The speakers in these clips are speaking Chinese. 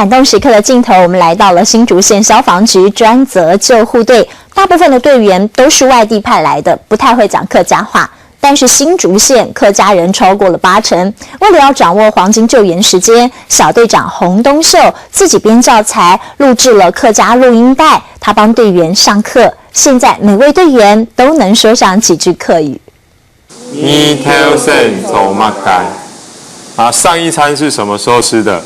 感动时刻的镜头，我们来到了新竹县消防局专责救护队，大部分的队员都是外地派来的，不太会讲客家话。但是新竹县客家人超过了80%。为了要掌握黄金救援时间，小队长洪东秀自己编教材，录制了客家录音带，他帮队员上课。现在每位队员都能说上几句客语。你挑选走马街啊，上一餐是什么时候吃的？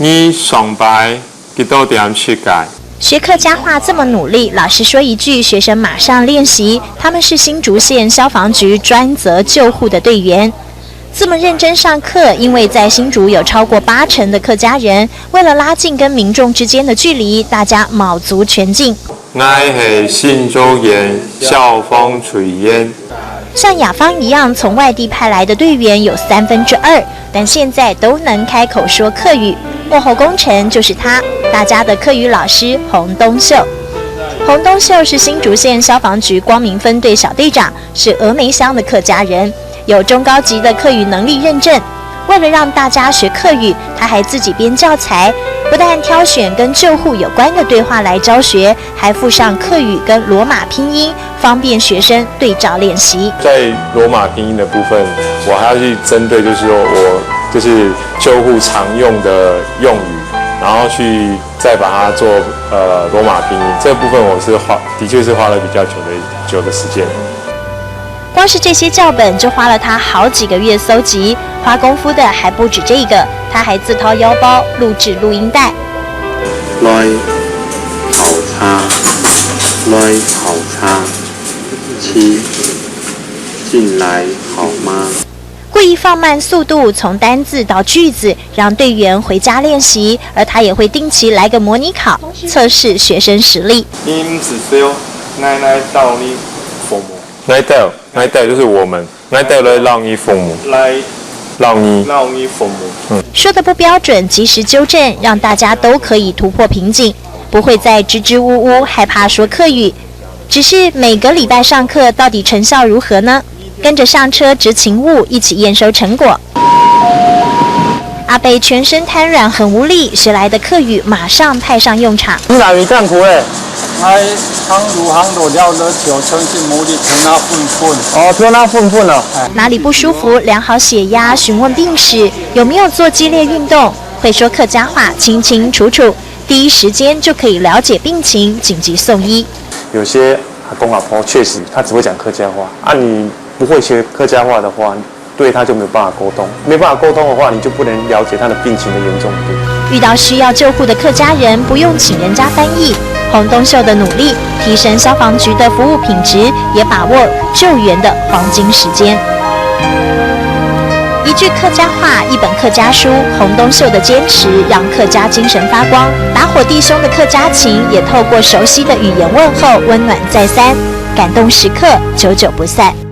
你上班几多点去改？学客家话这么努力，老师说一句，学生马上练习。他们是新竹县消防局专责救护的队员，这么认真上课，因为在新竹有超过80%的客家人，为了拉近跟民众之间的距离，大家卯足全劲。我是新竹县消防队员。像雅芳一样从外地派来的队员有2/3，但现在都能开口说客语。幕后功臣就是他，大家的客语老师洪东秀。洪东秀是新竹县消防局光明分队小队长，是峨眉乡的客家人，有中高级的客语能力认证。为了让大家学客语，他还自己编教材，不但挑选跟救护有关的对话来教学，还附上客语跟罗马拼音，方便学生对照练习。在罗马拼音的部分，我还要去针对，就是说我就是救护常用的用语，然后去再把它做罗马拼音。这部分我是的确是花了比较久的时间。光是这些教本就花了他好几个月搜集，花功夫的还不止这个，他还自掏腰包录制录音带。來頭叉，來頭叉，七進來好嗎？故意放慢速度，从单字到句子，让队员回家练习，而他也会定期来个模拟考，测试学生实力。你唔是说奶奶到你父母？奶带就是我们，奶带来让你父母，让你父母。说的不标准，及时纠正，让大家都可以突破瓶颈，不会再支支吾吾，害怕说客语。只是每个礼拜上课，到底成效如何呢？跟着上车执勤务，一起验收成果。阿北全身瘫软，很无力，学来的客语马上派上用场。你哪里干苦嘞？行路了了就曾經冇力聽那混。哦，聽那混哦。哪里不舒服，量好血壓，询問病史，有沒有做激烈運動，會說客家話，清清楚楚，第一時間就可以了解病情，緊急送醫。有些阿公阿婆確實他只會講客家話啊，你不會學客家話的話，對他就沒有辦法溝通，沒辦法溝通的話，你就不能了解他的病情的嚴重度。遇到需要救護的客家人，不用請人家翻譯。洪東秀的努力，提升消防局的服務品質，也把握救援的黃金時間。一句客家話，一本客家書，洪東秀的堅持讓客家精神發光，打火弟兄的客家情也透過熟悉的語言問候，溫暖再三，感動時刻久久不散。